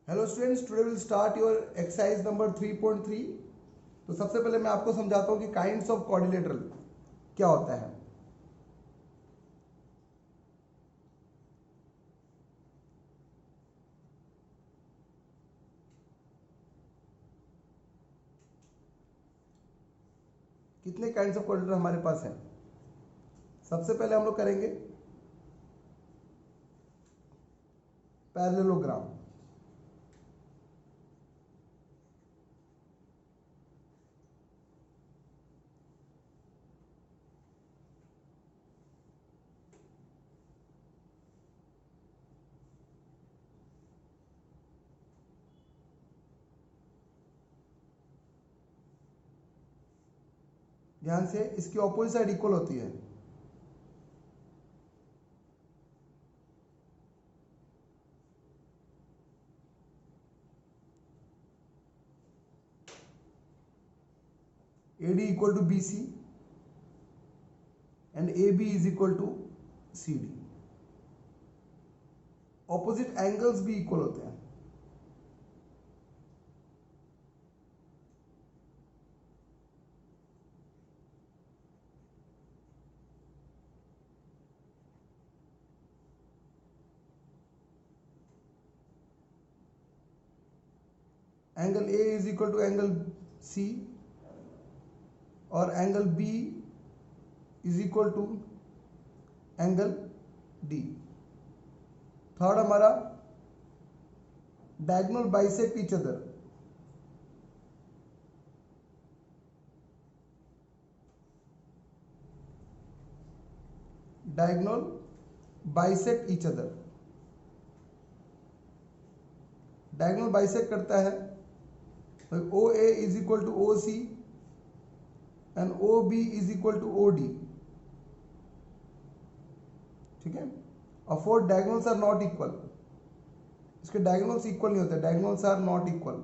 Hello students, today will start your exercise number 3.3। तो सबसे पहले मैं आपको समझाता हूँ कि काइंड्स ऑफ क्वाड्रिलेटरल क्या होता है। कितने काइंड्स ऑफ क्वाड्रिलेटरल हमारे पास हैं। सबसे पहले हम लोग करेंगे पैरेललोग्राम। ध्यान से, इसकी ऑपोजिट साइड इक्वल होती है। AD equal to BC and AB is equal to CD। Opposite angles भी इक्वल होते हैं। Angle A is equal to angle C और angle B is equal to angle D। Third हमारा diagonal bisect each other. Diagonal bisect each other. Diagonal bisect करता है तो OA is equal to OC and OB is equal to OD। ठीक है। और four diagonals are not equal. इसके diagonals equal नहीं होते, डायगोनल्स आर नॉट इक्वल।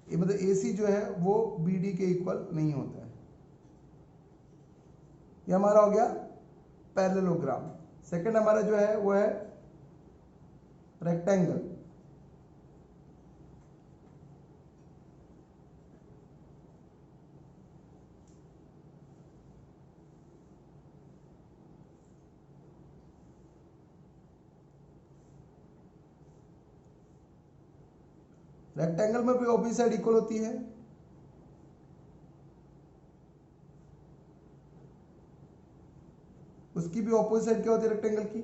ये मतलब AC जो है वो BD के इक्वल नहीं होता है। ये हमारा हो गया पैरेललोग्राम। सेकंड हमारा जो है वो है रेक्टेंगल। रेक्टेंगल में भी ऑपोजिट साइड इक्वल होती है। उसकी भी ऑपोजिट साइड क्या होती है रेक्टेंगल की?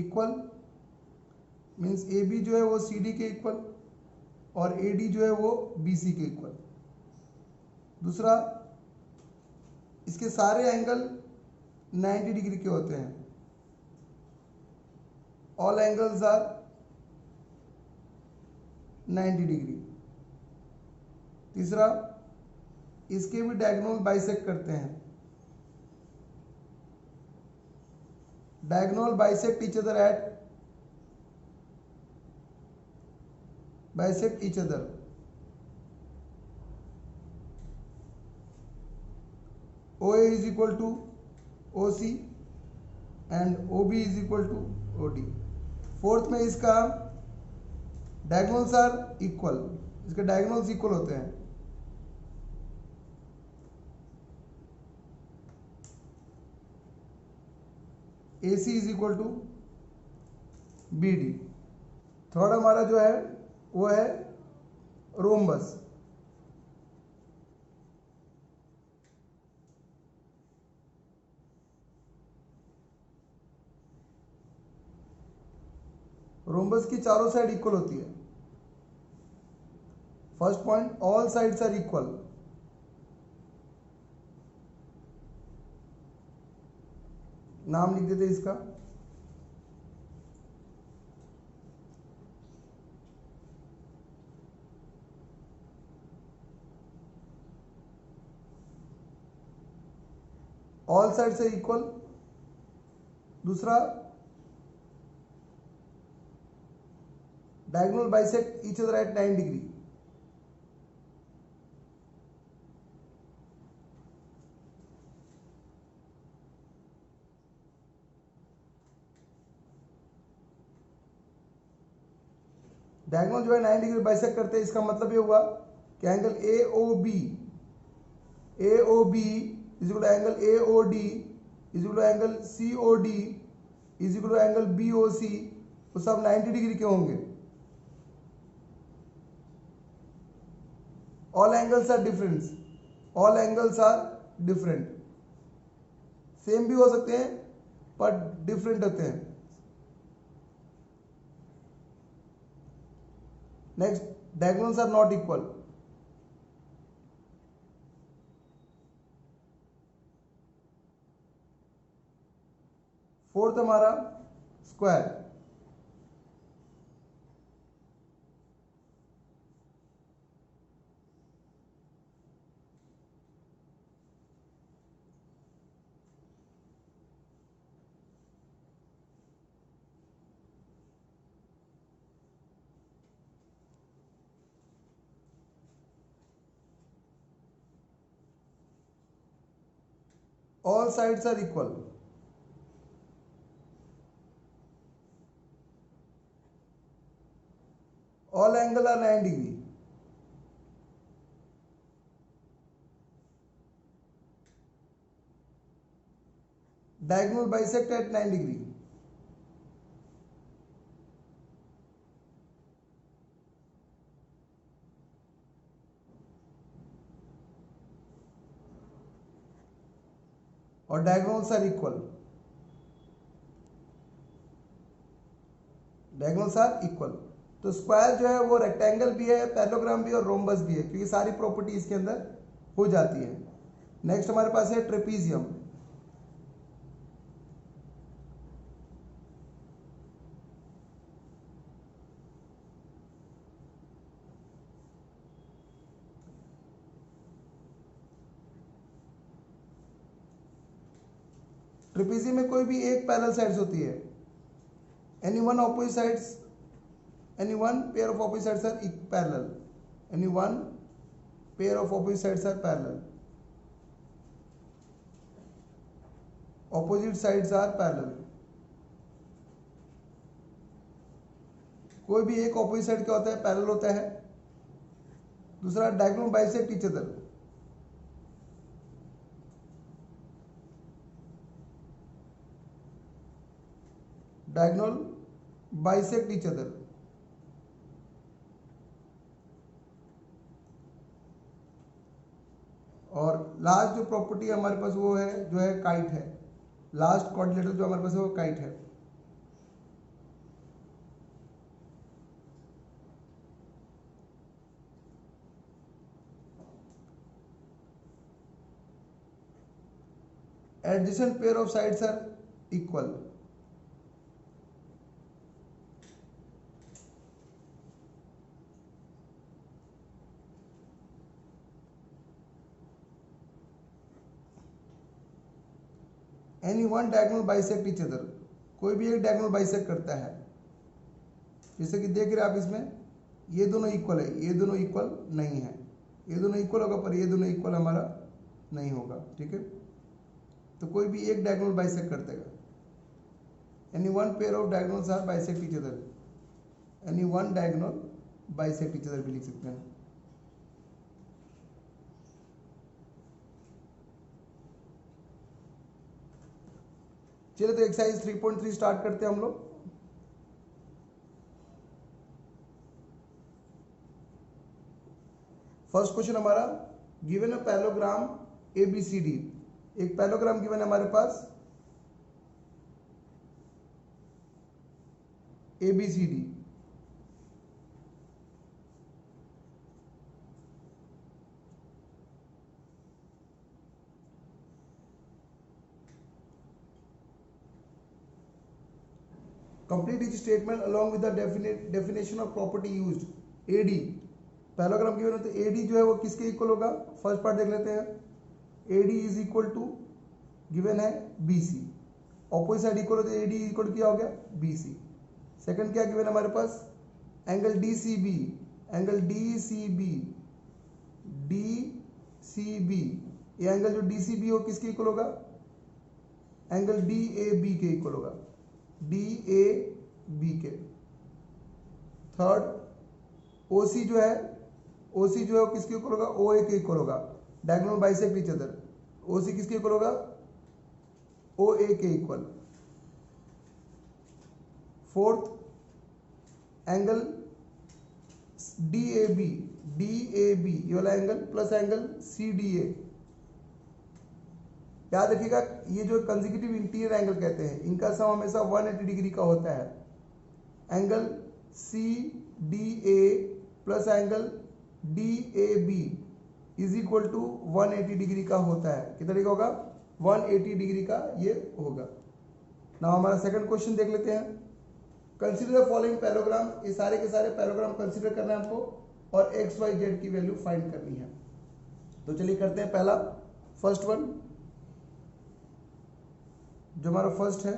इक्वल। मीन्स AB जो है वो CD के इक्वल और AD जो है वो BC के इक्वल। दूसरा, इसके सारे एंगल 90 डिग्री के होते हैं। All angles are 90 degree. तीसरा, इसके भी डायगोनल बाइसेक्ट करते हैं। Diagonal bisect each other at bisect each other. OA is equal to OC and OB is equal to OD। Fourth में इसका डायगोनल्स आर इक्वल। इसके डायगोनल्स इक्वल होते हैं। AC is equal to BD। Third हमारा जो है वो है रोम्बस। रोम्बस की चारों साइड इक्वल होती है। First point, all sides are equal. नाम लिख देते इसका। All sides are equal. दूसरा, diagonal bisect each other at 9 degree. Diagonal जो है 90 डिग्री बाइसेक्ट करते हैं, इसका मतलब ये हुआ कि angle A O B is equal to angle A O D is equal to angle C O D is equal to angle B O C, तो सब 90 डिग्री के होंगे। All angles are different, all angles are different, same भी हो सकते हैं पर different होते हैं। Next, diagonals are not equal. Fourth हमारा square. All sides are equal. All angle are 90 degree. Diagonal bisect at 90 degree. और diagonals are equal, diagonals are equal. तो स्क्वायर जो है वो रेक्टेंगल भी है, पैरेललोग्राम भी और रोम्बस भी है, क्योंकि सारी प्रॉपर्टी इसके अंदर हो जाती है। नेक्स्ट हमारे पास है ट्रेपीजियम। ट्रेपीजियम में कोई भी एक पैरेलल साइड्स होती है, any one opposite sides, any one pair of opposite sides are parallel, any one pair of opposite sides are parallel, opposite sides are parallel। कोई भी एक ऑपोजिट साइड क्या होता है, पैरेलल होता है। दूसरा, diagonal bisect each other, diagonal bisect each other. और लास्ट जो प्रॉपर्टी हमारे पास वो है जो है काइट है, लास्ट क्वाड्रिलेटरल जो हमारे पास है वो काइट है। Adjacent pair of sides are equal. Any one diagonal bisect each other, कोई भी एक डायगोनल बाइसेक्ट करता है। जैसे कि देख रहे हैं आप इसमें, ये दोनों इक्वल है, ये दोनों इक्वल नहीं है, ये दोनों इक्वल होगा पर ये दोनों इक्वल हमारा नहीं होगा, ठीक है। तो कोई भी एक डायगोनल बाइसेक्ट कर देगा। Any one pair of diagonals are bisect each other, any one diagonal bisect each other भी लिख सकते हैं। चलिए तो एक्सरसाइज 3.3 स्टार्ट करते हैं हम लोग। फर्स्ट क्वेश्चन हमारा, गिवन अ पैरेललोग्राम ABCD, एक पैरेललोग्राम गिवन है हमारे पास ABCD। Complete etch statement along with the definition of property used. AD parallelogram given है तो AD जो है वो किसके इक्वल होगा, फर्स्ट पार्ट देख लेते हैं। AD is equal to given है BC, ऑपोजिट साइड इक्वल होते AD इक्वल क्या हो गया BC। सेकंड क्या गिवन है हमारे पास, एंगल DCB, एंगल DCB ये एंगल जो DCB हो किसके इक्वल होगा, एंगल DAB के इक्वल होगा, DAB के। थर्ड, OC जो है वो किसके इक्वल होगा, OA के इक्वल होगा। Diagonal bisect each other, OC किसके इक्वल होगा, OA के इक्वल। फोर्थ एंगल DAB ये वाला एंगल प्लस एंगल CDA। याद रखिएगा ये जो कंसेक्यूटिव इंटीरियर एंगल कहते हैं इनका सम हमेशा 180 डिग्री का होता है। Angle CDA plus angle DAB is equal to 180 degree का होता है। कितना डिग्री का होगा, 180 डिग्री का ये होगा। ना हमारा सेकंड क्वेश्चन देख लेते हैं। कंसीडर द फॉलोइंग पैराग्राम, ये सारे के सारे पैराग्राम कंसीडर करना है हमको और XYZ की वैल्यू फाइंड करनी है। तो चलिए करते हैं पहला, फर्स्ट वन जो हमारा फर्स्ट है।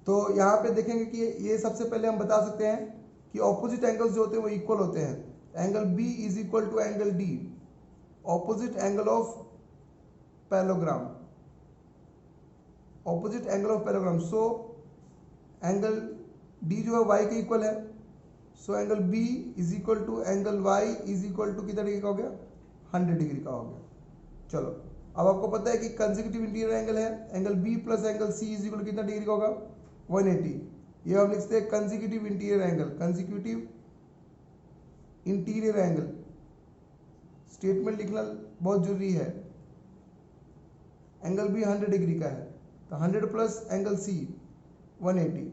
तो यहाँ पे देखेंगे कि ये सबसे पहले हम बता सकते हैं कि ऑपोजिट एंगल्स जो होते हैं वो इक्वल होते हैं। Angle B is equal to angle D, opposite angle of parallelogram, opposite angle of parallelogram. So angle D जो है Y के इक्वल है, so angle B is equal to angle Y is equal to कितना degree का हो गया, 100 degree का हो गया। चलो अब आपको पता है कि कंसेक्यूटिव इंटीरियर एंगल है, angle B plus angle C is equal कितना डिग्री का होगा, 180। ये हम लिखते हैं consecutive interior angle, consecutive interior angle. Statement लिखना बहुत जरूरी है। एंगल B 100 डिग्री का है तो 100 प्लस एंगल C 180,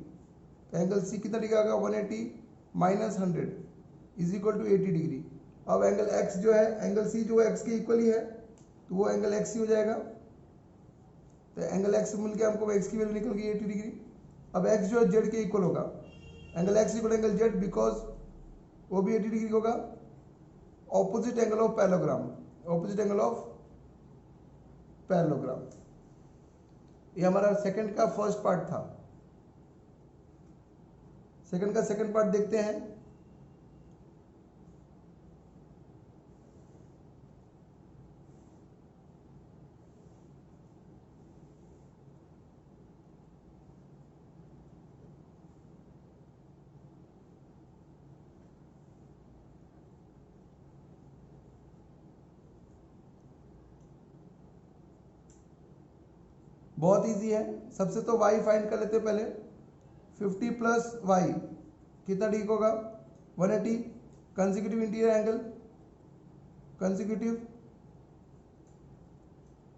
तो एंगल C कितना डिग्री का होगा, 180 minus 100 is equal to 80 degree. अब एंगल X जो है, एंगल C जो है X के इक्वल ही है तो वो एंगल X ही हो जाएगा। तो एंगल X मिल गया हमको, X की वैल्यू निकल गई 80 डिग्री। अब X जो है Z के इक्वल होगा, angle X equal angle Z because वो भी 80 डिग्री होगा। Opposite angle of parallelogram, opposite angle of parallelogram. ये हमारा सेकंड का फर्स्ट पार्ट था। सेकंड का सेकंड पार्ट देखते हैं। बहुत इजी है। सबसे तो y फाइंड कर लेते हैं पहले। 50 प्लस y कितना डिग्री होगा, 180। Consecutive interior angle, consecutive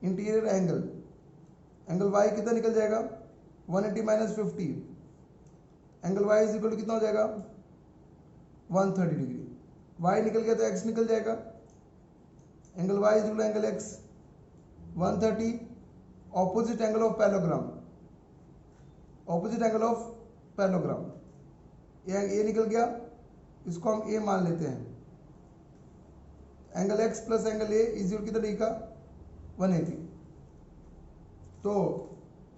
interior angle, angle y कितना निकल जाएगा, 180 minus 50, angle y is equal to कितना हो जाएगा, 130 डिग्री। y निकल गया तो x निकल जाएगा, angle y is equal to angle x 130। Opposite angle of parallelogram, opposite angle of parallelogram, ये निकल गया, इसको हम a मान लेते हैं। Angle x plus angle a is equal कितना डिग्री का, 180। तो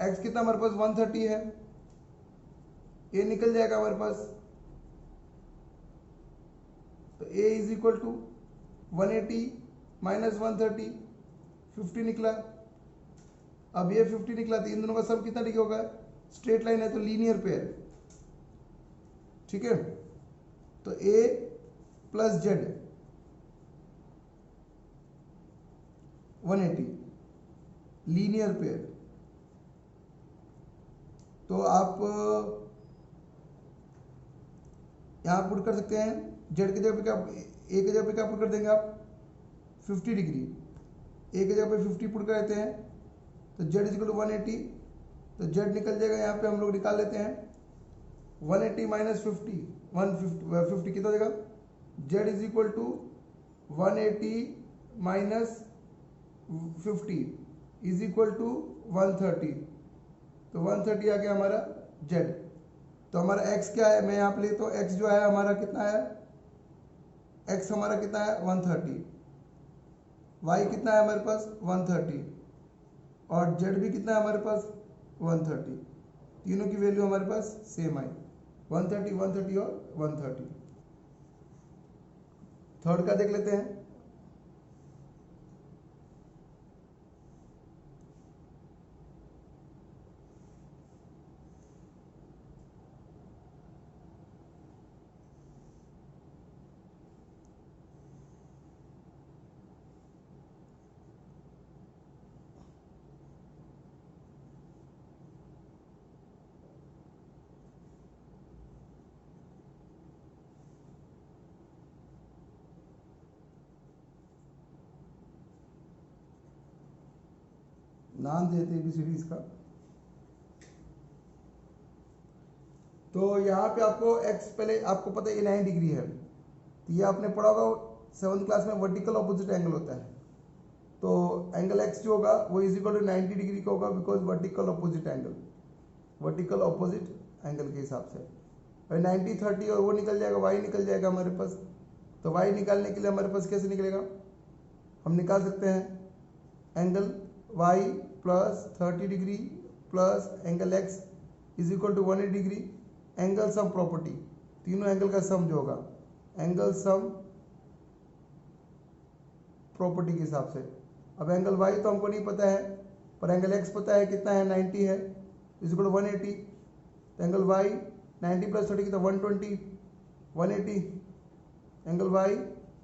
x कितना हमारे पास 130 है, a निकल जाएगा हमारे पास, तो a is equal to 180 minus 130, 50 निकला। अब ये 50 निकला तो इन दोनों का सम कितना डिग्री होगा, स्ट्रेट लाइन है तो लीनियर पेयर, ठीक है। तो a plus Z 180 linear pair. तो आप यहां पुट कर सकते हैं Z की जगह पे क्या, a की जगह पे क्या पुट कर देंगे आप, 50 डिग्री। a की जगह पे 50 पुट कर देते हैं तो Z इज इक्वल टू 180, तो Z निकल जाएगा, यहाँ पे हम लोग निकाल लेते हैं 180 माइनस 50, 150 कितना हो जाएगा, Z is equal to 180 minus 50 is equal to 130, तो 130 आ गया हमारा Z। तो हमारा x क्या है, मैं यहाँ पे लेता हूँ, x जो है हमारा कितना है, x हमारा कितना है 130, y कितना है हमारे पास 130, और जेड भी कितना है हमारे पास 130, तीनों की वैल्यू हमारे पास सेम आई 130 130 और 130। थर्ड का देख लेते हैं। नाम देते ABCD इसका। तो यहाँ पे आपको x पहले आपको पता है ये 9 डिग्री है, तो ये आपने पढ़ा होगा 7th क्लास में वर्टिकल ऑपोजिट एंगल होता है। तो एंगल x जो होगा वो इज इक्वल टू 90 डिग्री का होगा, because vertical opposite angle, vertical opposite angle के हिसाब से। भाई 90 30 और वो निकल जाएगा, y निकल जाएगा हमारे पास। तो y निकालने के लिए हमारे पास कैसे निकलेगा, हम निकाल सकते हैं angle y plus 30 degree plus angle x is equal to 180 degree, angle sum property, तीनों एंगल का सम जो होगा एंगल सम प्रॉपर्टी के हिसाब से। अब एंगल y तो हमको नहीं पता है, पर एंगल x पता है, कितना है 90 है, इज इक्वल टू 180। तो एंगल y 90 प्लस 30 कितना 120, 180, angle y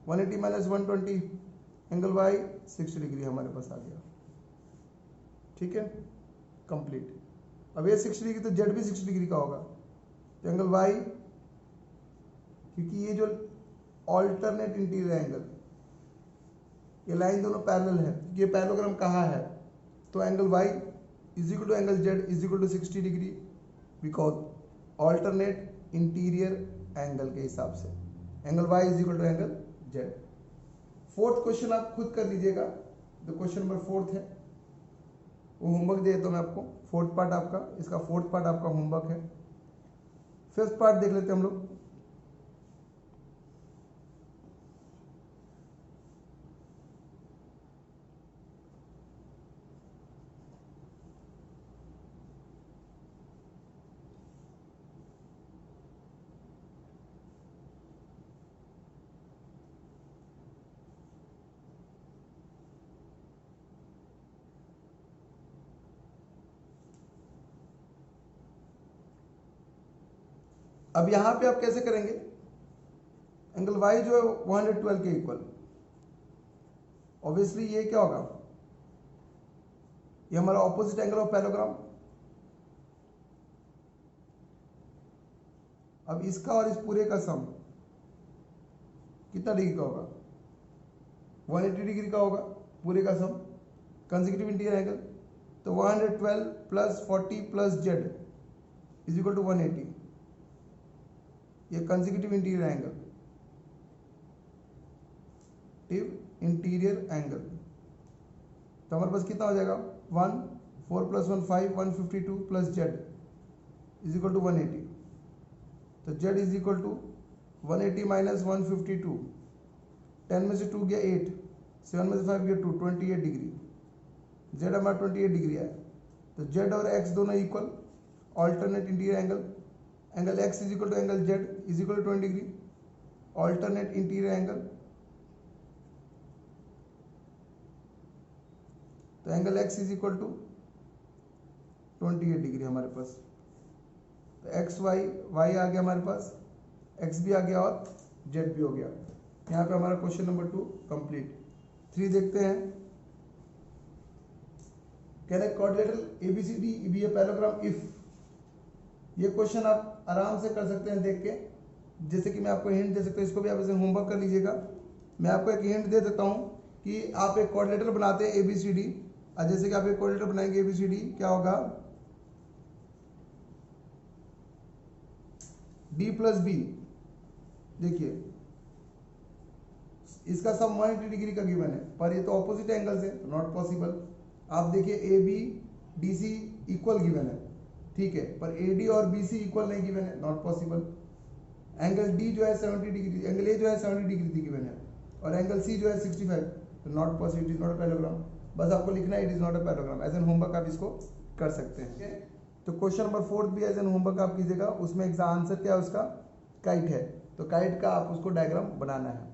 180 minus 120, angle y 60 degree हमारे पास आ गया। ठीक है, कंप्लीट। अब ये 60 डिग्री तो जेड भी 60 डिग्री का होगा, तो एंगल y, क्योंकि ये जो ऑल्टरनेट इंटीरियर एंगल, ये लाइन दोनों पैरेलल है, ये पैरेललोग्राम कहाँ है, तो angle y is equal to angle z is equal to 60 degree, because alternate interior angle के हिसाब से angle y is equal to angle z। Fourth question आप खुद कर लीजिएगा, जो क्वेश्चन नंबर 4 है वो होमवर्क दे देता हूँ मैं आपको। फोर्थ पार्ट आपका, इसका फोर्थ पार्ट आपका होमवर्क है। फिफ्थ पार्ट देख लेते हैं हम लोग। अब यहां पे आप कैसे करेंगे, एंगल y जो है 112 के इक्वल, ऑब्वियसली ये क्या होगा, ये हमारा ऑपोजिट एंगल ऑफ पैरेललोग्राम। अब इसका और इस पूरे का सम कितना डिग्री का होगा, 180 डिग्री का होगा पूरे का सम, कंसेक्यूटिव इंटीरियर एंगल। तो 112 plus 40 plus Z is equal to 180, ये consecutive interior angle, interior angle. तो हमारे पास कितना हो जाएगा 1 4 plus 1 5 152 plus Z is equal to 180। तो Z is equal to 180 minus 152, 10 में से 2 गया 8, 7 में से 5 गया 2, 28 डिग्री। जेड हमारा 28 डिग्री है। तो जेड और एक्स दोनों equal, alternate interior angle, angle x is equal to angle z is equal to 20 degree, alternate interior angle. तो angle x is equal to 28 degree हमारे पास। तो x y आ गया हमारे पास, x भी आ गया और z भी हो गया। यहाँ पे हमारा क्वेश्चन नंबर 2 कंप्लीट। 3 देखते हैं, can a quadrilateral ABCD be a parallelogram if. ये क्वेश्चन आप आराम से कर सकते हैं देख के, जैसे कि मैं आपको हिंट दे सकता हूँ, इसको भी आप ऐसे होमवर्क कर लीजिएगा। मैं आपको एक हिंट दे देता हूँ कि आप एक क्वाड्रिलेटरल बनाते हैं ABCD, और जैसे कि आप एक क्वाड्रिलेटरल बनाएंगे ABCD, क्या होगा D प्लस बी, देखिए इसका सब 180 डिग्री का गिवन है, पर ये तो ऑपोजिट एंगल से नॉट पॉसिबल। आप देखिए ABDC इक्वल गिवन है, ठीक है, पर AD और BC इक्वल नहीं गिवन है, नॉट पॉसिबल। एंगल D जो है 70 डिग्री, एंगल A जो है 70 डिग्री गिवन है, और एंगल C जो है 65, तो not possible, it is not parallelogram. बस आपको लिखना है it is not a parallelogram. As an homework आप इसको कर सकते हैं। तो क्वेश्चन नंबर 4 भी एज एन होमवर्क आप कीजिएगा। उसमें आंसर क्या है उसका, काइट है, तो काइट का आप उसको डायग्राम बनाना है।